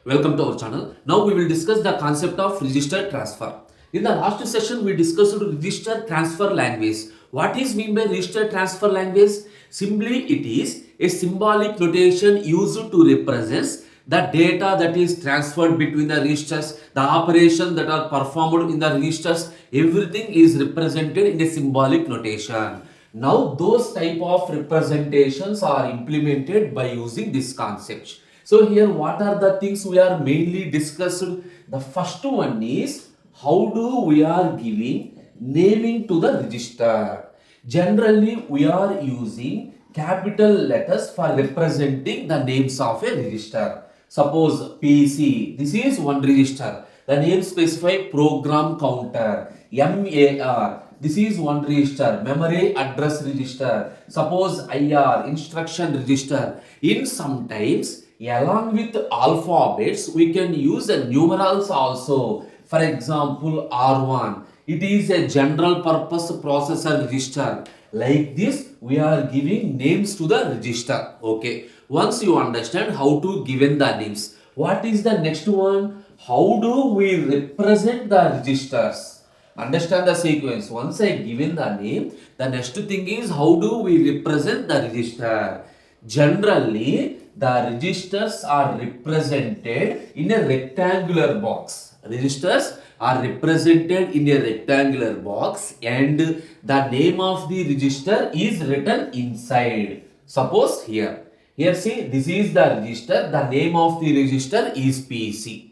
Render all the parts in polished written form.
Welcome to our channel. Now we will discuss the concept of register transfer. In the last session, we discussed register transfer language. What is mean by register transfer language? Simply, it is a symbolic notation used to represent the data that is transferred between the registers, the operation that are performed in the registers, everything is represented in a symbolic notation. Now, those type of representations are implemented by using this concept. So here what are the things we are mainly discussed? The first one is how do we are giving naming to the register. Generally we are using capital letters for representing the names of a register. Suppose PC, this is one register. The name specify program counter. MAR, this is one register. Memory address register. Suppose IR, instruction register. In sometimes along with alphabets we can use the numerals also. For example, R1, it is a general purpose processor register. Like this we are giving names to the register. Okay, once you understand how to given the names, what is the next one? How do we represent the registers? Understand the sequence. Once I given the name, the next thing is how do we represent the register? Generally, the registers are represented in a rectangular box. Registers are represented in a rectangular box and the name of the register is written inside. Suppose here. Here see, this is the register. The name of the register is PC.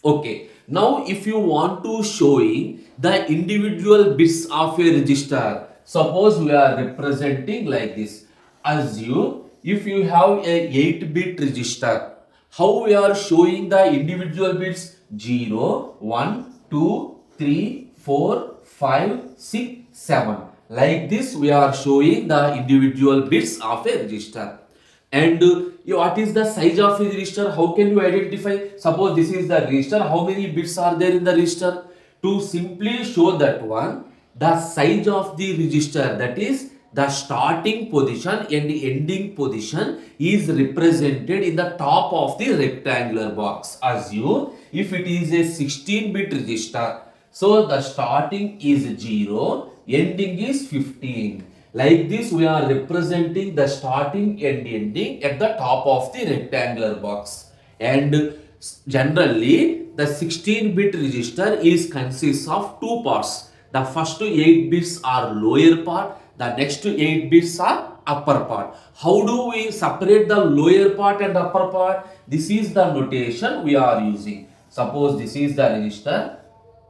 Okay. Now if you want to showing the individual bits of a register, suppose we are representing like this. Assume if you have a 8-bit register, how we are showing the individual bits? 0, 1, 2, 3, 4, 5, 6, 7. Like this we are showing the individual bits of a register. And what is the size of the register? How can you identify? Suppose this is the register. How many bits are there in the register? To simply show that one, the size of the register, that is the starting position and the ending position, is represented in the top of the rectangular box. Assume if it is a 16-bit register, so the starting is 0, ending is 15. Like this we are representing the starting and ending at the top of the rectangular box. And generally the 16-bit register is consists of two parts. The first 8 bits are lower part, the next 8 bits are upper part. How do we separate the lower part and upper part? This is the notation we are using. Suppose this is the register.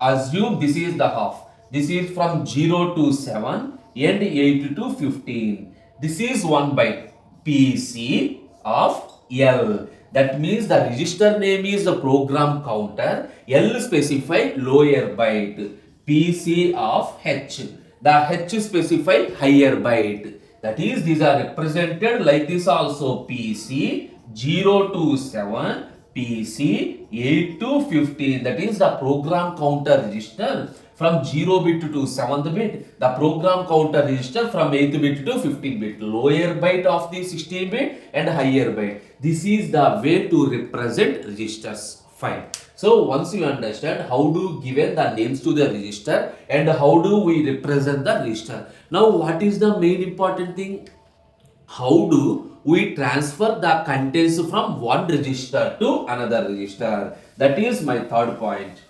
Assume this is the half. This is from 0 to 7 and 8 to 15. This is 1 byte. PC of L. That means the register name is the program counter. L specify lower byte. PC of H. The H specify higher byte. That is, these are represented like this also. PC 0 to 7. PC 8 to 15, that is the program counter register from 0 bit to 7th bit, the program counter register from 8th bit to 15th bit, lower byte of the 16 bit and higher byte. This is the way to represent registers. Fine. So once you understand how to given the names to the register and how do we represent the register. Now what is the main important thing? How do we transfer the contents from one register to another register? That is my third point.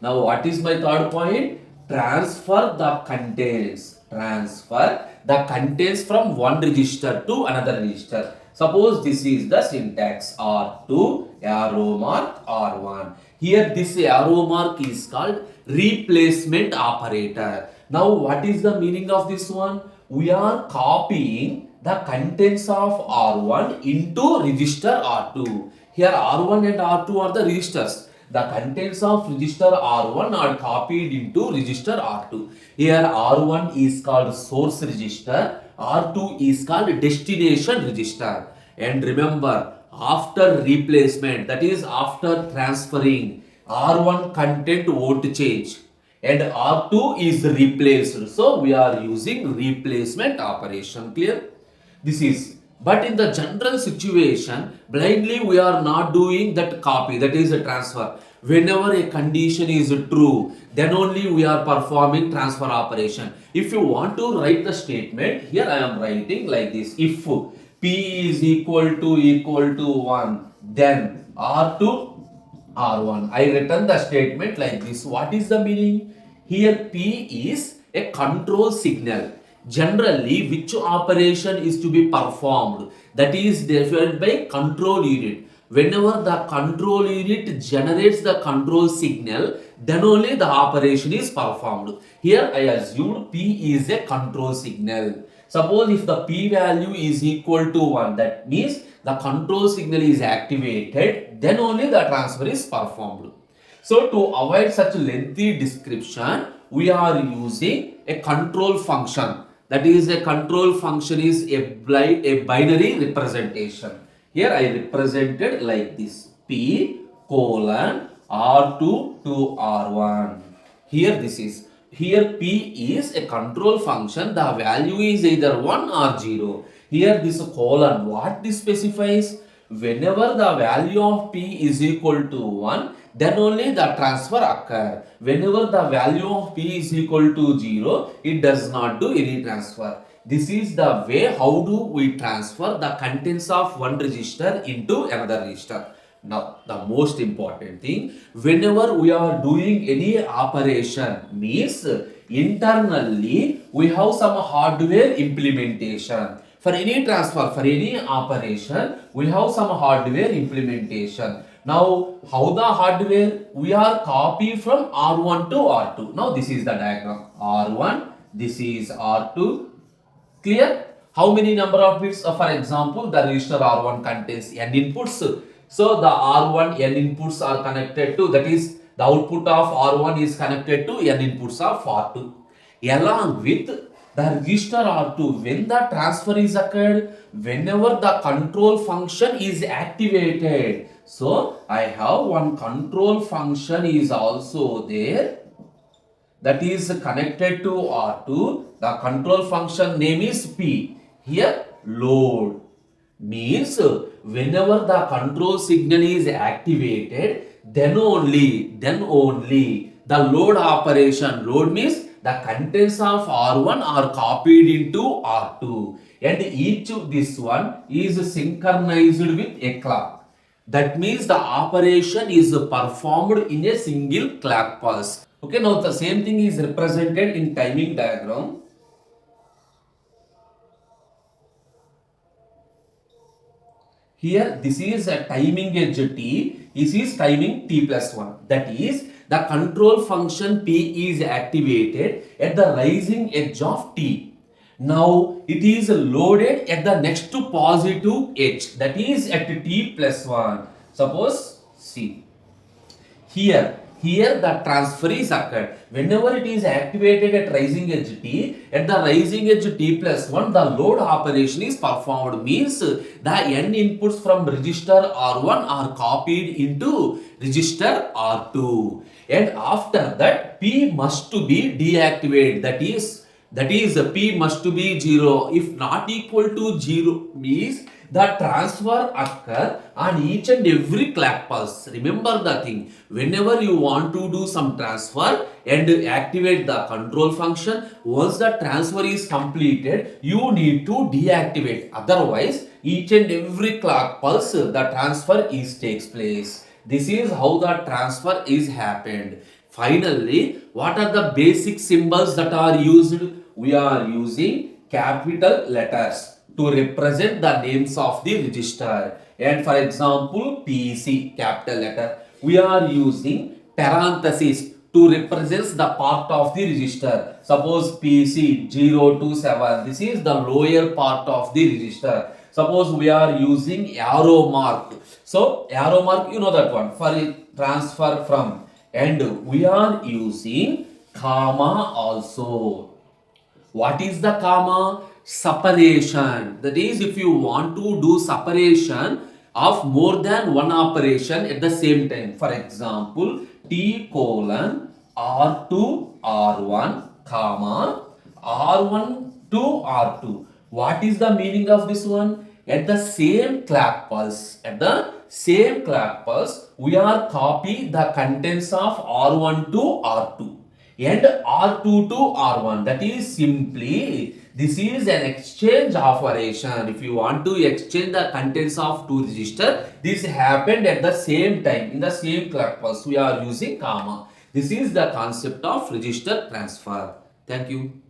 Now what is my third point? Transfer the contents. Transfer the contents from one register to another register. Suppose this is the syntax R2 arrow mark R1. Here this arrow mark is called replacement operator. Now what is the meaning of this one? We are copying the contents of R1 into register R2. Here R1 and R2 are the registers. The contents of register R1 are copied into register R2. Here R1 is called source register, R2 is called destination register. And remember, after replacement, that is after transferring, R1 content won't change and R2 is replaced. So we are using replacement operation. Clear? This is But in the general situation, blindly we are not doing that copy, that is a transfer. Whenever a condition is true, then only we are performing transfer operation. If you want to write the statement, here I am writing like this. If P is equal to 1, then R2 R1. I written the statement like this. What is the meaning? Here P is a control signal. Generally, which operation is to be performed? That is defined by control unit. Whenever the control unit generates the control signal, then only the operation is performed. Here I assumed P is a control signal. Suppose if the P value is equal to 1, that means the control signal is activated, then only the transfer is performed. So to avoid such lengthy description, we are using a control function. That is, a control function is a binary representation. Here I represented like this: P colon R2 to R1. Here this is. Here P is a control function. The value is either 1 or 0. Here this colon, what this specifies? Whenever the value of P is equal to 1, then only the transfer occur. Whenever the value of P is equal to 0, it does not do any transfer. This is the way how do we transfer the contents of one register into another register. Now, the most important thing, whenever we are doing any operation, means internally we have some hardware implementation. For any transfer, for any operation, we have some hardware implementation. Now, how the hardware? We are copy from R1 to R2. Now, this is the diagram. R1, this is R2. Clear? How many number of bits? For example, the register R1 contains n inputs. So the R1 n inputs are connected to, that is, the output of R1 is connected to n inputs of R2. Along with the register R2, when the transfer is occurred, whenever the control function is activated. So I have one control function is also there, that is connected to R2. The control function name is P. Here load means whenever the control signal is activated, then only the load operation. Load means the contents of R1 are copied into R2, and each of this one is synchronized with a clock. That means the operation is performed in a single clock pulse. Okay, now the same thing is represented in timing diagram. Here this is a timing edge T, this is timing T plus 1. That is, the control function P is activated at the rising edge of T. Now it is loaded at the next to positive edge, that is at T plus 1. Suppose, see, here the transfer is occurred. Whenever it is activated at rising edge T, at the rising edge T plus 1, the load operation is performed. Means the n inputs from register R1 are copied into register R2. And after that, P must to be deactivated. That is P must to be 0. If not equal to 0 means the transfer occur on each and every clock pulse. Remember the thing, whenever you want to do some transfer and activate the control function, once the transfer is completed, you need to deactivate. Otherwise, each and every clock pulse, the transfer takes place. This is how the transfer is happened. Finally, what are the basic symbols that are used? We are using capital letters to represent the names of the register. And for example, PC, capital letter. We are using parenthesis to represent the part of the register. Suppose PC 0 to 7. This is the lower part of the register. Suppose we are using arrow mark. So arrow mark, you know that one, for transfer from. And we are using comma also. What is the comma? Separation. That is, if you want to do separation of more than one operation at the same time. For example, T colon R2 R1 comma R1 to R2. What is the meaning of this one? at the same clock pulse, we are copy the contents of R1 to R2 and R2 to R1. That is simply, this is an exchange operation. If you want to exchange the contents of two register, this happened at the same time in the same clock pulse. We are using comma. This is the concept of register transfer. Thank you.